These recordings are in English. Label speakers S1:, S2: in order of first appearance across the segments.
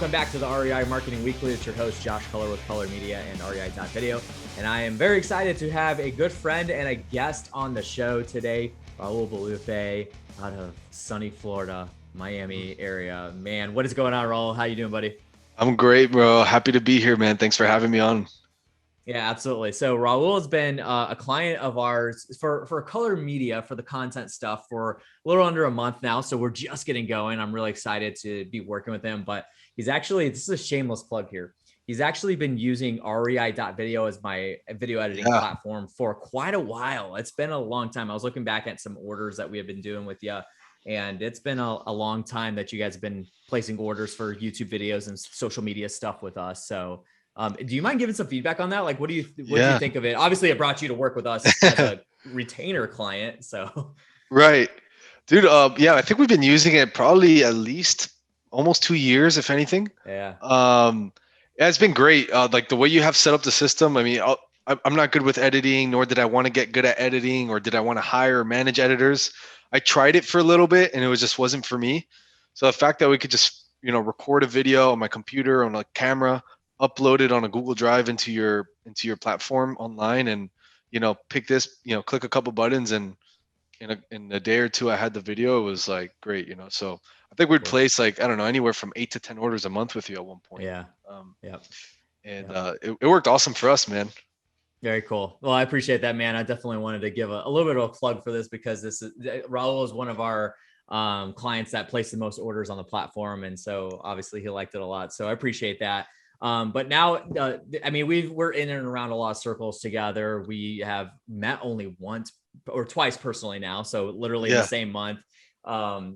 S1: Welcome back to the REI Marketing Weekly. It's your host, Josh Culler with Culler Media and REI.video. And I am very excited to have a good friend and a guest on the show today, Raul Bolufe out of sunny Florida, Miami area. Man, what is going on, Raul? How you doing, buddy?
S2: I'm great, bro. Happy to be here, man. Thanks for having me on.
S1: Yeah, absolutely. So Raul has been a client of ours for Color Media for the content stuff for a little under a month now. So we're just getting going. I'm really excited to be working with him. But he's actually, this is a shameless plug here. He's actually been using REI.video as my video editing platform for quite a while. It's been a long time. I was looking back at some orders that we have been doing with you. And it's been a long time that you guys have been placing orders for YouTube videos and social media stuff with us. So do you mind giving some feedback on that? Like, what do you think of it? Obviously, it brought you to work with us as a retainer client. So,
S2: Right, dude. Yeah, I think we've been using it probably at least almost 2 years, if anything.
S1: yeah,
S2: Yeah, it's been great. Like the way you have set up the system. I mean, I'm not good with editing, nor did I want to get good at editing, or did I want to hire or manage editors. I tried it for a little bit, and it was just wasn't for me. So the fact that we could just record a video on my computer on a camera, upload it on a Google Drive into your platform online, and pick this, click a couple buttons, and in a day or two I had the video. It was like great. So I think we'd place like, I don't know, anywhere from 8 to 10 orders a month with you at one point.
S1: yeah,
S2: um,
S1: yeah.
S2: and it worked awesome for us, man.
S1: Very cool. Well, I appreciate that, man. I definitely wanted to give a little bit of a plug for this because Raul is one of our clients that placed the most orders on the platform, and so obviously he liked it a lot. So I appreciate that. But now, I mean, we're in and around a lot of circles together. We have met only once or twice personally now. So literally in the same month.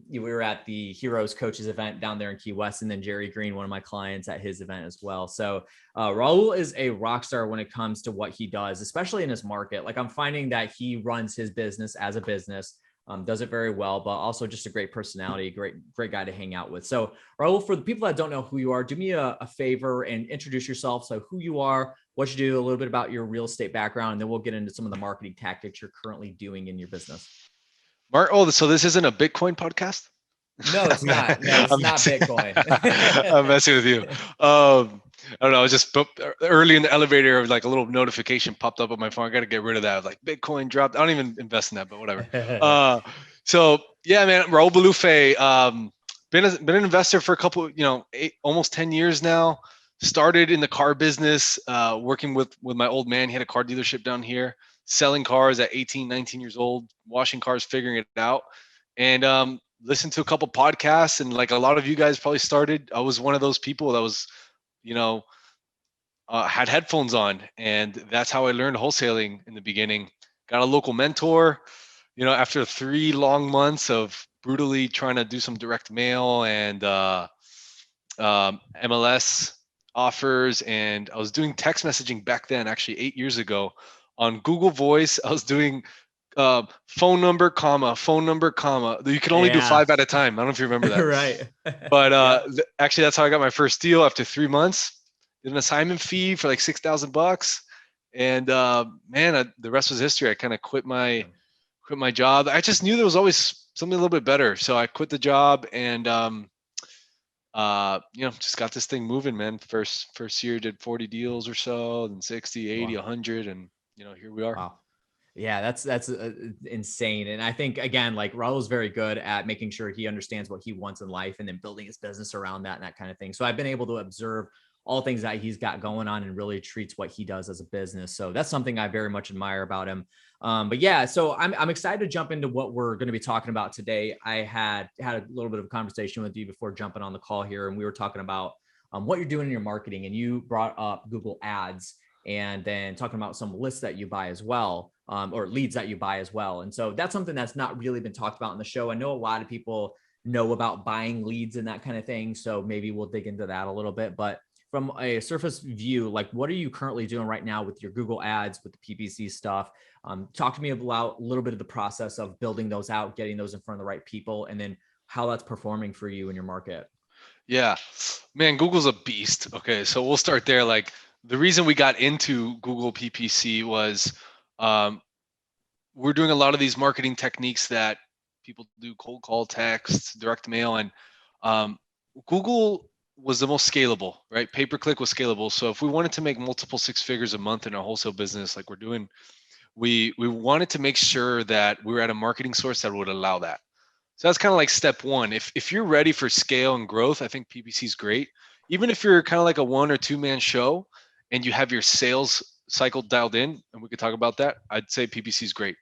S1: We were at the Heroes Coaches event down there in Key West, and then Jerry Green, one of my clients, at his event as well. So Raul is a rock star when it comes to what he does, especially in his market. Like, I'm finding that he runs his business as a business. Does it very well, but also just a great personality, great guy to hang out with. So Raul, for the people that don't know who you are, do me a favor and introduce yourself. So who you are, what you do, a little bit about your real estate background, and then we'll get into some of the marketing tactics you're currently doing in your business.
S2: Mark, so this isn't a Bitcoin podcast?
S1: No, it's not. No, it's not Bitcoin.
S2: I'm messing with you. I don't know. I was just early in the elevator, like a little notification popped up on my phone. I got to get rid of that. Like, Bitcoin dropped. I don't even invest in that, but whatever. So yeah, man, Raul Bolufe. Been an investor for a couple, almost 10 years now. Started in the car business, working with my old man. He had a car dealership down here, selling cars at 18, 19 years old, washing cars, figuring it out. And listened to a couple podcasts, and like a lot of you guys probably started. I was one of those people that was, had headphones on, and that's how I learned wholesaling in the beginning. Got a local mentor, after 3 long months of brutally trying to do some direct mail and MLS offers. And I was doing text messaging back then, actually 8 years ago, on Google Voice. I was doing phone number, comma, phone number, comma. You could only do 5 at a time. I don't know if you remember that.
S1: Right.
S2: But actually, that's how I got my first deal after 3 months. Did an assignment fee for like $6,000, and man, the rest was history. I kind of quit my job. I just knew there was always something a little bit better, so I quit the job and just got this thing moving, man. First year did 40 deals or so, then 60, 80, 100, and here we are.
S1: Wow. Yeah, that's insane. And I think, again, like, Raul's very good at making sure he understands what he wants in life and then building his business around that and that kind of thing. So I've been able to observe all things that he's got going on and really treats what he does as a business. So that's something I very much admire about him. But yeah, so I'm excited to jump into what we're going to be talking about today. I had a little bit of a conversation with you before jumping on the call here, and we were talking about what you're doing in your marketing, and you brought up Google Ads, and then talking about some lists that you buy as well, or leads that you buy as well. And so that's something that's not really been talked about in the show. I know a lot of people know about buying leads and that kind of thing, so maybe we'll dig into that a little bit. But from a surface view, like, what are you currently doing right now with your Google Ads, with the PPC stuff? Talk to me about a little bit of the process of building those out, getting those in front of the right people, and then how that's performing for you in your market.
S2: Yeah, man, Google's a beast. Okay, so we'll start there. Like, the reason we got into Google PPC was we're doing a lot of these marketing techniques that people do: cold call, text, direct mail, and Google was the most scalable, right? Pay per click was scalable. So if we wanted to make multiple six figures a month in our wholesale business, like we're doing, we wanted to make sure that we were at a marketing source that would allow that. So that's kind of like step one. If you're ready for scale and growth, I think PPC is great. Even if you're kind of like a 1 or 2 man show and you have your sales cycle dialed in, and we could talk about that, I'd say PPC is great.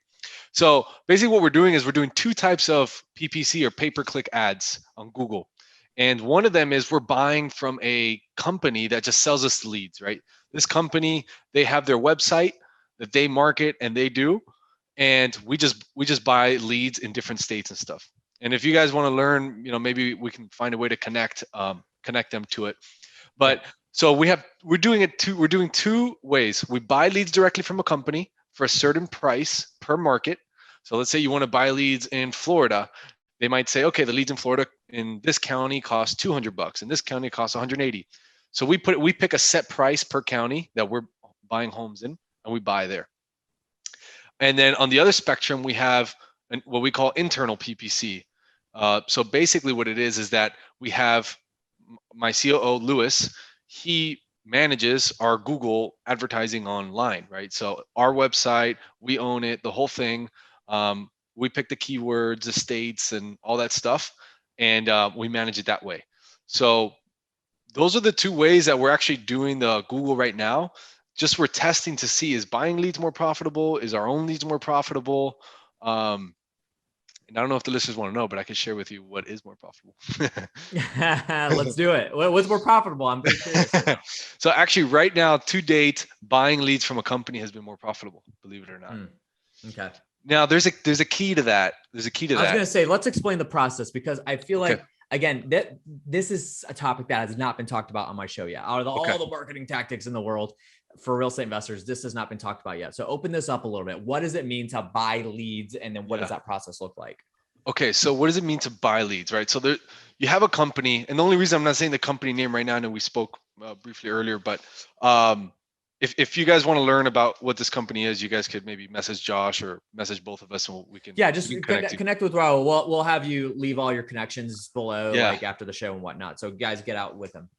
S2: So basically, what we're doing is we're doing two types of PPC or pay per click ads on Google. And one of them is we're buying from a company that just sells us the leads, right? This company, they have their website that they market and they do, and we just buy leads in different states and stuff. And if you guys want to learn, maybe we can find a way to connect them to it.
S1: Yeah.
S2: But so we're doing two ways. We buy leads directly from a company for a certain price per market. So let's say you want to buy leads in Florida. They might say, okay, the leads in Florida in this county cost $200, in this county costs 180. So we pick a set price per county that we're buying homes in, and we buy there. And then on the other spectrum, we have what we call internal PPC. So basically, what it is that we have my COO Lewis. He manages our Google advertising online, right? So our website, we own it, the whole thing. We pick the keywords, the states, and all that stuff, and we manage it that way. So those are the two ways that we're actually doing the Google right now. Just we're testing to see, is buying leads more profitable? Is our own leads more profitable? And I don't know if the listeners want to know, but I can share with you what is more profitable.
S1: Let's do it. What's more profitable? I'm very curious right now.
S2: So actually, right now, to date, buying leads from a company has been more profitable, believe it or not.
S1: Okay.
S2: Now there's a key to that. There's a key to that.
S1: I was going to say, let's explain the process, because I feel like,
S2: Okay.
S1: again, that this is a topic that has not been talked about on my show yet. Out of all the marketing tactics in the world for real estate investors, this has not been talked about yet. So open this up a little bit. What does it mean to buy leads? And then what does that process look like?
S2: Okay, so what does it mean to buy leads, right? So there, you have a company, and the only reason I'm not saying the company name right now, I know we spoke briefly earlier, but if you guys want to learn about what this company is, you guys could maybe message Josh or message both of us, and we can
S1: just
S2: we can
S1: connect with Raul. We'll have you leave all your connections below,
S2: Yeah.
S1: like after the show and whatnot. So guys, get out with him.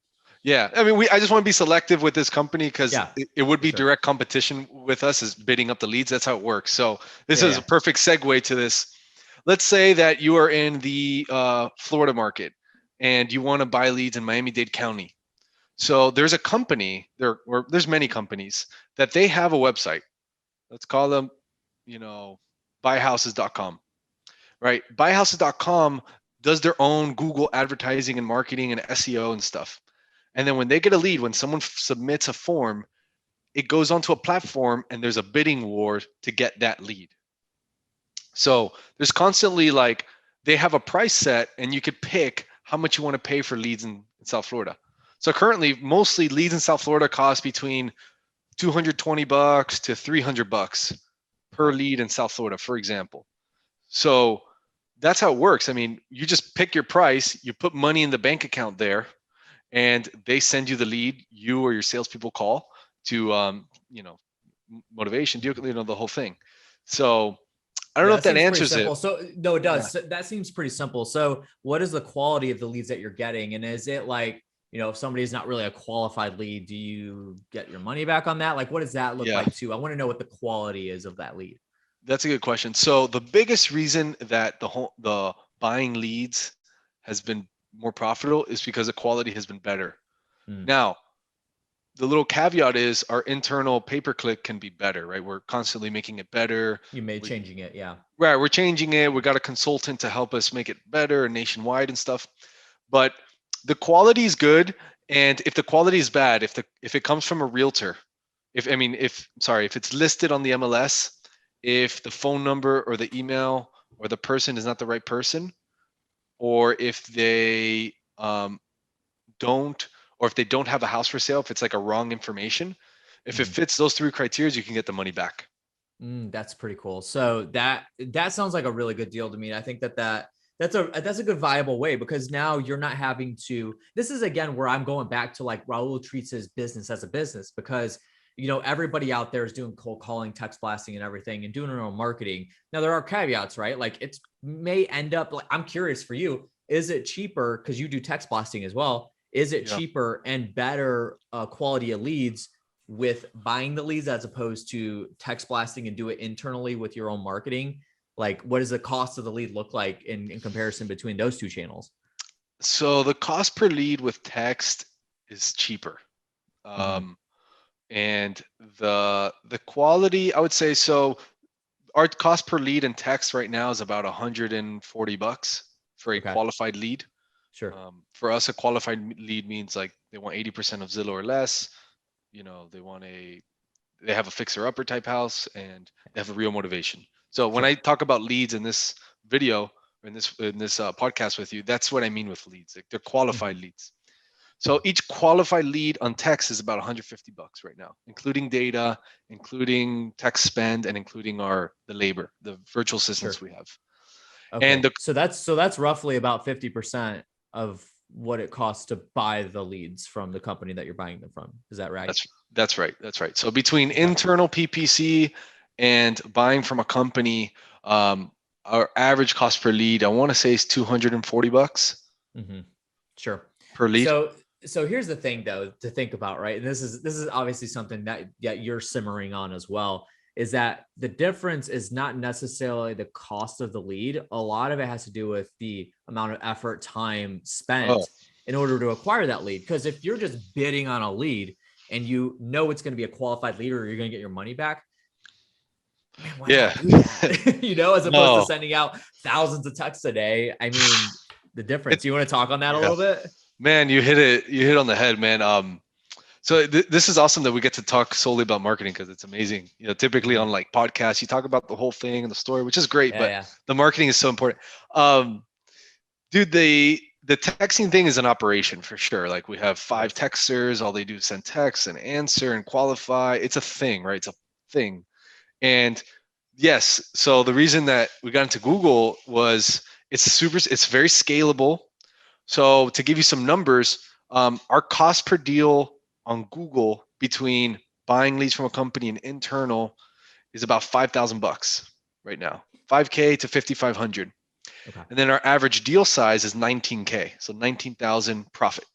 S2: Yeah, I mean, I just want to be selective with this company because
S1: Yeah,
S2: it would be
S1: sure.
S2: direct competition with us is bidding up the leads. That's how it works. So this is a perfect segue to this. Let's say that you are in the Florida market and you want to buy leads in Miami-Dade County. So there's a company there's many companies that they have a website. Let's call them, buyhouses.com, right? Buyhouses.com does their own Google advertising and marketing and SEO and stuff. And then when they get a lead, when someone submits a form, it goes onto a platform and there's a bidding war to get that lead. So there's constantly like they have a price set and you could pick how much you want to pay for leads in South Florida. So currently, mostly leads in South Florida cost between $220 to $300 per lead in South Florida, for example. So that's how it works. I mean, you just pick your price, you put money in the bank account there, and they send you the lead. You or your salespeople call to, motivation, the whole thing. So I don't know if that answers it.
S1: So no, it does. So that seems pretty simple. So what is the quality of the leads that you're getting? And is it like, if somebody is not really a qualified lead, do you get your money back on that? Like, what does that look like too? I want to know what the quality is of that lead.
S2: That's a good question. So the biggest reason that the buying leads has been more profitable is because the quality has been better. Now, the little caveat is our internal pay-per-click can be better, right? We're constantly making it better.
S1: Changing it, yeah.
S2: Right, we're changing it. We got a consultant to help us make it better nationwide and stuff. But the quality is good, and if the quality is bad, if it comes from a realtor, if it's listed on the MLS, if the phone number or the email or the person is not the right person, or if they don't have a house for sale, if it's like a wrong information, if it fits those three criteria, you can get the money back.
S1: That's pretty cool. So that sounds like a really good deal to me. I think that's a good viable way, because now you're not having to, this is again where I'm going back to like Raul treats his business as a business, because everybody out there is doing cold calling, text blasting and everything and doing their own marketing. Now there are caveats, right? Like it may end up like, I'm curious for you, is it cheaper, because you do text blasting as well, Is it
S2: Yeah.
S1: cheaper and better quality of leads with buying the leads as opposed to text blasting and do it internally with your own marketing? Like, what does the cost of the lead look like in comparison between those two channels?
S2: So the cost per lead with text is cheaper.
S1: Mm-hmm.
S2: Um, and the quality, I would say, so our cost per lead in text right now is about $140 for a
S1: Okay.
S2: qualified lead.
S1: Sure.
S2: For us, a qualified lead means like they want 80% of Zillow or less. You know, they have a fixer upper type house and they have a real motivation. So when
S1: Sure.
S2: I talk about leads in this video, in this podcast with you, that's what I mean with leads. Like they're
S1: Mm-hmm.
S2: qualified leads. So each qualified lead on text is about $150 right now, including data, including text spend, and including the labor, the virtual assistants
S1: Sure.
S2: we have. And
S1: Okay. So that's roughly about 50% of what it costs to buy the leads from the company that you're buying them from. Is that right?
S2: that's right. That's right. So between
S1: Okay.
S2: internal PPC and buying from a company, our average cost per lead, I want to say, is $240
S1: Mm-hmm. Sure.
S2: per lead.
S1: So so here's the thing though to think about, right? And this is obviously something that you're simmering on as well, is that the difference is not necessarily the cost of the lead. A lot of it has to do with the amount of effort, time
S2: Oh,
S1: spent in order to acquire that lead. Because if you're just bidding on a lead and you know it's going to be a qualified lead or you're going to get your money back, man, why
S2: yeah.
S1: not do that? As opposed to
S2: No,
S1: sending out thousands of texts a day. I mean, the
S2: it,
S1: difference. You want to talk on that a
S2: yeah,
S1: little bit?
S2: man, you hit it. You hit on the head, man. So this is awesome that we get to talk solely about marketing because it's amazing. You know, typically
S1: Mm-hmm.
S2: on like podcasts, you talk about the whole thing and the story, which is great,
S1: Yeah,
S2: but
S1: yeah.
S2: the marketing is so important. Um, Dude, the texting thing is an operation for sure. Like we have
S1: It
S2: 5
S1: is.
S2: texters, all they do is send texts and answer and qualify. It's a thing, right? It's a thing. And yes, so the reason that we got into Google was it's very scalable. So to give you some numbers, our cost per deal on Google between buying leads from a company and internal is about $5,000 right now, 5K to 5,500.
S1: Okay.
S2: And then our average deal size is 19K, so 19,000 profit.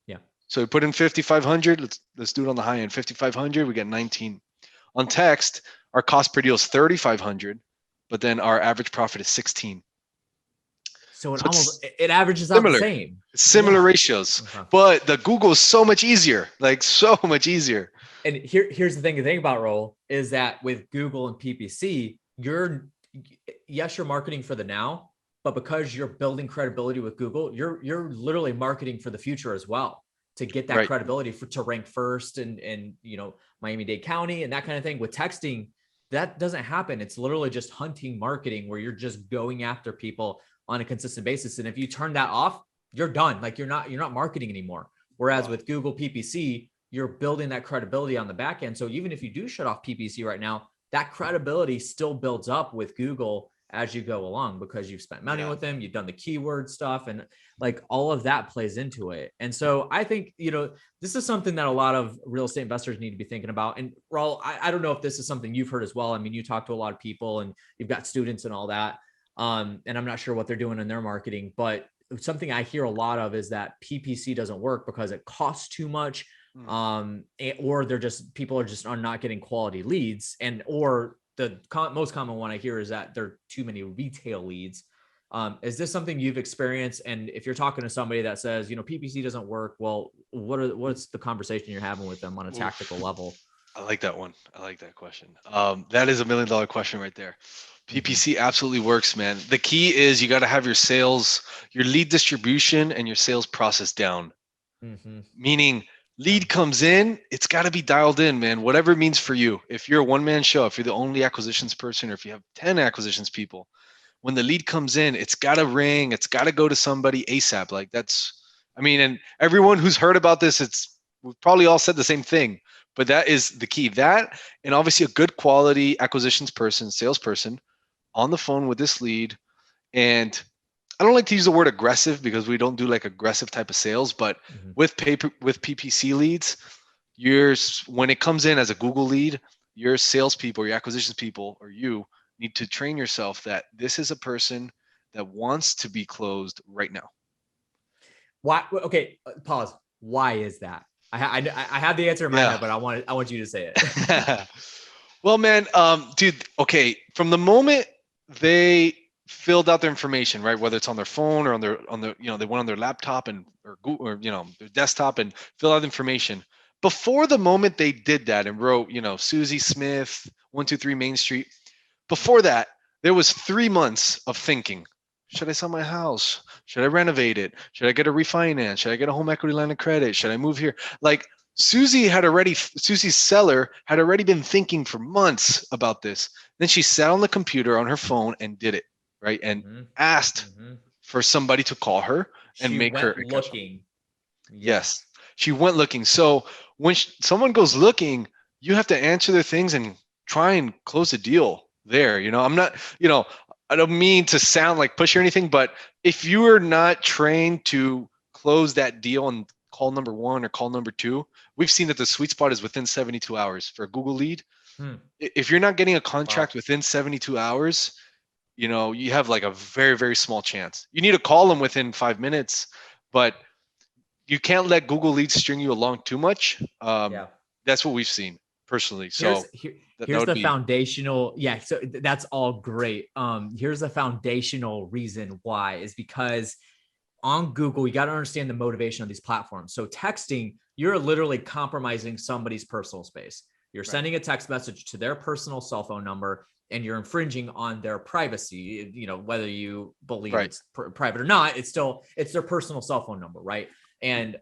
S1: Yeah.
S2: So we put in 5,500. Let's do it on the high end. 5,500, we get 19. On text, our cost per deal is 3,500, but then our average profit is 16.
S1: So it
S2: So
S1: almost
S2: it's
S1: it averages out the
S2: similar,
S1: same.
S2: similar
S1: Yeah.
S2: ratios,
S1: Okay.
S2: but the Google is so much easier, like so much easier.
S1: And here's the thing to think about, Raul, is that with Google and PPC, yes, you're marketing for the now, but because you're building credibility with Google, you're literally marketing for the future as well to get that
S2: Right.
S1: credibility to rank first and Miami-Dade County and that kind of thing. With texting, that doesn't happen. It's literally just hunting marketing where you're just going after people on a consistent basis. And if you turn that off, you're done. Like you're not marketing anymore. Whereas
S2: Wow.
S1: with Google PPC, you're building that credibility on the back end. So even if you do shut off PPC right now, that credibility still builds up with Google as you go along because you've spent money
S2: Yeah.
S1: with them, you've done the keyword stuff, and like all of that plays into it. And so I think, this is something that a lot of real estate investors need to be thinking about. And Raul, I don't know if this is something you've heard as well. I mean, you talk to a lot of people and you've got students and all that. And I'm not sure what they're doing in their marketing, but something I hear a lot of is that PPC doesn't work because it costs too much,
S2: Mm.
S1: or they're just people are not getting quality leads, and or the most common one I hear is that there are too many retail leads. Is this something you've experienced? And if you're talking to somebody that says PPC doesn't work, well, what's the conversation you're having with them on a tactical
S2: Oof.
S1: level?
S2: I like that one. I like that question. That is $1 million question right there.
S1: Mm-hmm.
S2: PPC absolutely works, man. The key is you got to have your lead distribution and your sales process down.
S1: Mm-hmm.
S2: Meaning,
S1: Yeah.
S2: lead comes in, it's got to be dialed in, man. Whatever it means for you. If you're a one-man show, if you're the only acquisitions person, or if you have 10 acquisitions people, when the lead comes in, it's got to ring. It's got to go to somebody ASAP. Like I mean, and everyone who's heard about this, we've probably all said the same thing, but that is the key. That, and obviously a good quality acquisitions person, salesperson on the phone with this lead. And I don't like to use the word aggressive because we don't do like aggressive type of sales, but
S1: Mm-hmm.
S2: with PPC leads, when it comes in as a Google lead, your salespeople, your acquisitions people, or you need to train yourself that this is a person that wants to be closed right now.
S1: Why? Okay, pause. Why is that? I have the answer in my
S2: Yeah.
S1: head, but I want you to say it.
S2: Well, man, dude, okay, from the moment they filled out their information, right, whether it's on their phone or on their, they went on their laptop and or Google or their desktop and filled out information. Before the moment they did that and wrote, Susie Smith, 123 Main Street, before that, there was 3 months of thinking. Should I sell my house? Should I renovate it? Should I get a refinance? Should I get a home equity line of credit? Should I move here? Like Susie's seller had already been thinking for months about this. Then she sat on the computer on her phone and did it, right? And
S1: Mm-hmm.
S2: asked
S1: Mm-hmm.
S2: for somebody to call her and
S1: She
S2: make her
S1: went
S2: a cash offer.
S1: looking.
S2: Yes,
S1: Yes.
S2: she went looking. So when someone goes looking, you have to answer their things and try and close a deal there. I'm not, I don't mean to sound like pushy or anything, but if you are not trained to close that deal on call number one or call number two, we've seen that the sweet spot is within 72 hours for a Google lead.
S1: Hmm.
S2: If you're not getting a contract
S1: Wow.
S2: within 72 hours, you have like a very, very small chance. You need to call them within 5 minutes, but you can't let Google Leads string you along too much.
S1: Yeah.
S2: That's what we've seen personally. So that
S1: Here's
S2: would
S1: the
S2: be
S1: foundational. Yeah. So that's all great. Here's the foundational reason why is because on Google, you got to understand the motivation of these platforms. So texting, you're literally compromising somebody's personal space. You're
S2: right.
S1: sending a text message to their personal cell phone number and you're infringing on their privacy. Whether you believe
S2: Right.
S1: it's private or not, it's their personal cell phone number, right? And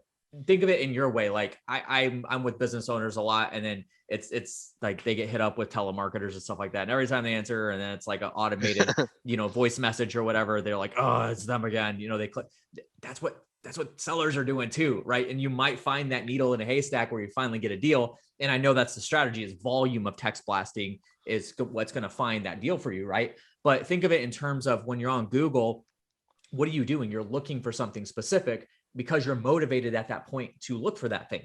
S1: think of it in your way. Like I'm with business owners a lot, and then it's like they get hit up with telemarketers and stuff like that. And every time they answer, and then it's like an automated, voice message or whatever, they're like, oh, it's them again. They click. That's what sellers are doing too, right? And you might find that needle in a haystack where you finally get a deal. And I know that's the strategy is volume of text blasting is what's going to find that deal for you, right? But think of it in terms of when you're on Google, what are you doing? You're looking for something specific because you're motivated at that point to look for that thing.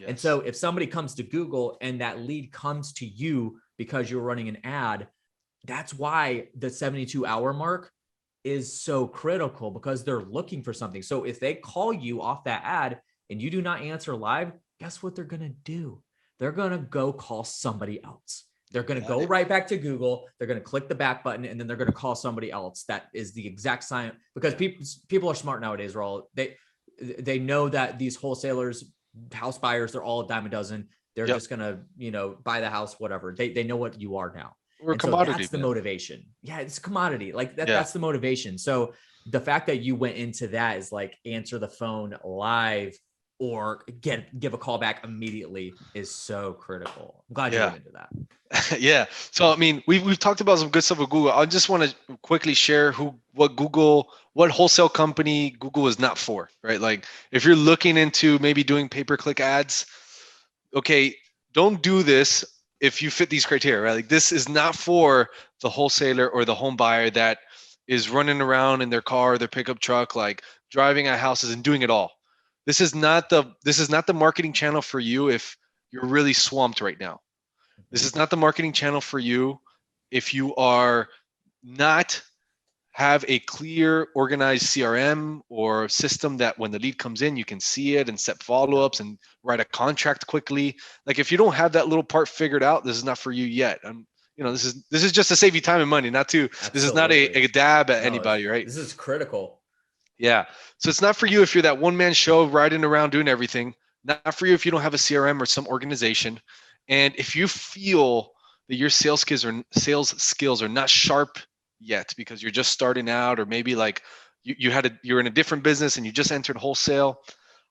S1: And
S2: Yes.
S1: so if somebody comes to Google and that lead comes to you because you're running an ad, that's why the 72-hour mark is so critical because they're looking for something. So if they call you off that ad and you do not answer live, guess what they're going to do? They're going to go call somebody else. They're going to
S2: Got
S1: go
S2: it.
S1: right back to Google. They're going to click the back button and then they're going to call somebody else. That is the exact sign because people are smart nowadays, Raul. They know that these wholesalers, house buyers, they're all a dime a dozen. They're
S2: Yep.
S1: just going to, buy the house, whatever. They know what you are now.
S2: We're a
S1: And so
S2: commodity,
S1: that's the
S2: man.
S1: motivation. Yeah, it's a commodity. Like that,
S2: Yeah.
S1: that's the motivation. So the fact that you went into that is like answer the phone live or give a call back immediately is so critical. I'm glad you
S2: Yeah.
S1: went into that.
S2: Yeah. So I mean, we've talked about some good stuff with Google. I just want to quickly share what wholesale company Google is not for, right? Like if you're looking into maybe doing pay-per-click ads, okay, don't do this if you fit these criteria, right? Like this is not for the wholesaler or the home buyer that is running around in their car, their pickup truck, like driving at houses and doing it all. This is not the marketing channel for you if you're really swamped right now. This is not the marketing channel for you if you are not have a clear, organized CRM or system that when the lead comes in, you can see it and set follow-ups and write a contract quickly. Like if you don't have that little part figured out, this is not for you yet. This is just to save you time and money, not to. This is not
S1: Absolutely.
S2: a dab at
S1: No,
S2: anybody, right?
S1: this is critical.
S2: Yeah. So it's not for you if you're that one-man show riding around doing everything. Not for you if you don't have a CRM or some organization. And if you feel that your sales skills are not sharp yet because you're just starting out, or maybe like you're in a different business and you just entered wholesale,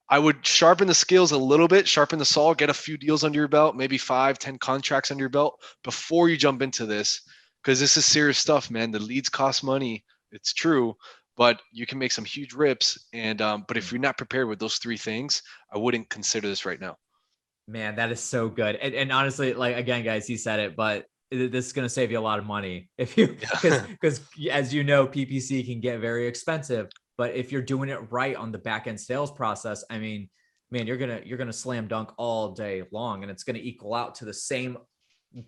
S2: I would sharpen the skills a little bit, sharpen the saw, get a few deals under your belt, maybe 5, 10 contracts under your belt before you jump into this. Because this is serious stuff, man. The leads cost money. It's true, but you can make some huge rips. And but if you're not prepared with those three things, I wouldn't consider this right now.
S1: Man, that is so good. And honestly, like again, guys, he said it, but this is going to save you a lot of money if you
S2: Yeah.
S1: because as you know, PPC can get very expensive. But if you're doing it right on the back end sales process, I mean, man, you're gonna slam dunk all day long, and it's going to equal out to the same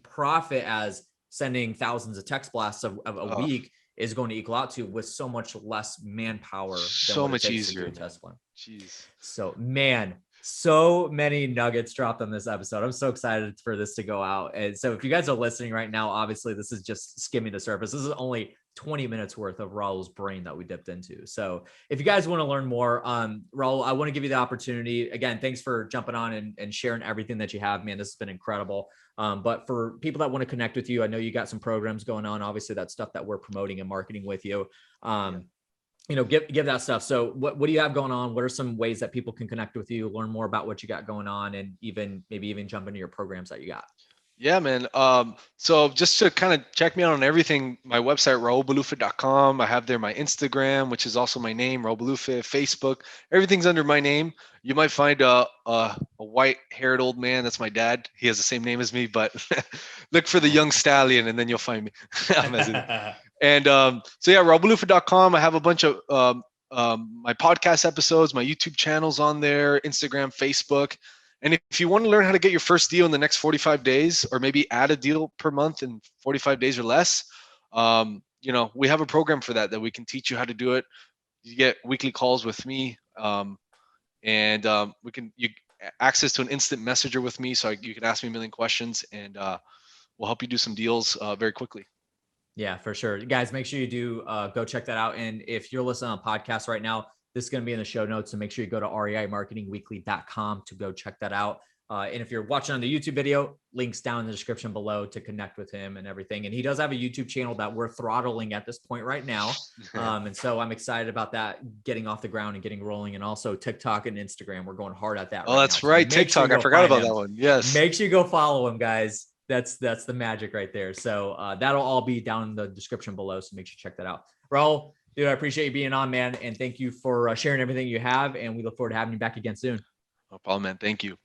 S1: profit as sending thousands of text blasts of a
S2: Oh,
S1: week. is going to equal out to with so much less manpower than
S2: So
S1: what it
S2: much
S1: takes to
S2: easier,
S1: do a
S2: man.
S1: test plan.
S2: Jeez.
S1: So, man, so many nuggets dropped on this episode. I'm so excited for this to go out. And so, if you guys are listening right now, obviously, this is just skimming the surface. This is only 20 minutes worth of Raul's brain that we dipped into. So, if you guys want to learn more, Raul, I want to give you the opportunity. Again, thanks for jumping on and sharing everything that you have, man. This has been incredible. But for people that want to connect with you, I know you got some programs going on. Obviously, that's stuff that we're promoting and marketing with you. Give that stuff. So what do you have going on? What are some ways that people can connect with you, learn more about what you got going on, and maybe even jump into your programs that you got?
S2: Yeah, man. So just to kind of check me out on everything, my website, raulbolufe.com. I have there my Instagram, which is also my name, Raul Bolufe, Facebook. Everything's under my name. You might find a white-haired old man. That's my dad. He has the same name as me, but look for the young stallion, and then you'll find me. And so yeah, raulbolufe.com. I have a bunch of my podcast episodes, my YouTube channels on there, Instagram, Facebook. And if you want to learn how to get your first deal in the next 45 days, or maybe add a deal per month in 45 days or less, we have a program for that we can teach you how to do it. You get weekly calls with me, and you access to an instant messenger with me, so you can ask me a million questions, and we'll help you do some deals very quickly.
S1: Yeah, for sure. Guys, make sure you do go check that out. And if you're listening on podcast right now, this is going to be in the show notes. So make sure you go to reimarketingweekly.com to go check that out. And if you're watching on the YouTube video, links down in the description below to connect with him and everything. And he does have a YouTube channel that we're throttling at this point right now. And so I'm excited about that getting off the ground and getting rolling. And also TikTok and Instagram. We're going hard at that
S2: Oh,
S1: right
S2: that's
S1: now.
S2: right.
S1: So
S2: TikTok.
S1: sure
S2: I forgot about that one. Yes.
S1: Make sure you go follow him, guys. That's the magic right there. So that'll all be down in the description below. So make sure you check that out. Raul, dude, I appreciate you being on, man. And thank you for sharing everything you have. And we look forward to having you back again soon.
S2: No problem, man. Thank you.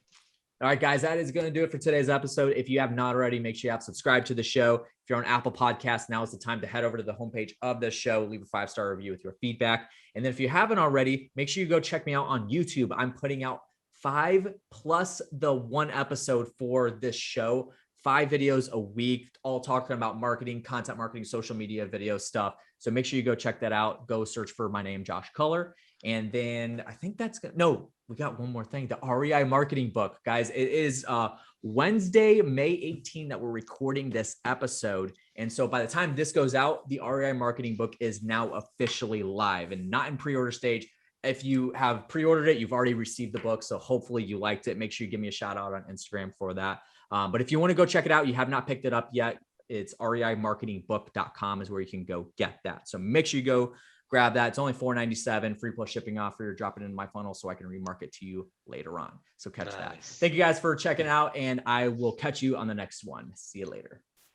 S1: All right, guys, that is going to do it for today's episode. If you have not already, make sure you have subscribed to the show. If you're on Apple Podcasts, now is the time to head over to the homepage of the show, leave a 5-star review with your feedback. And then if you haven't already, make sure you go check me out on YouTube. I'm putting out 5 plus the 1 episode for this show. 5 videos a week, all talking about marketing, content marketing, social media, video stuff. So make sure you go check that out. Go search for my name, Josh Culler. And then I think we got one more thing, the REI marketing book. Guys, it is Wednesday, May 18 that we're recording this episode. And so by the time this goes out, the REI marketing book is now officially live and not in pre-order stage. If you have pre-ordered it, you've already received the book. So hopefully you liked it. Make sure you give me a shout out on Instagram for that. But if you want to go check it out, you have not picked it up yet, it's reimarketingbook.com is where you can go get that. So make sure you go grab that. It's only $4.97, free plus shipping offer. Drop it into my funnel so I can remarket to you later on. So catch that. Thank you guys for checking out, and I will catch you on the next one. See you later.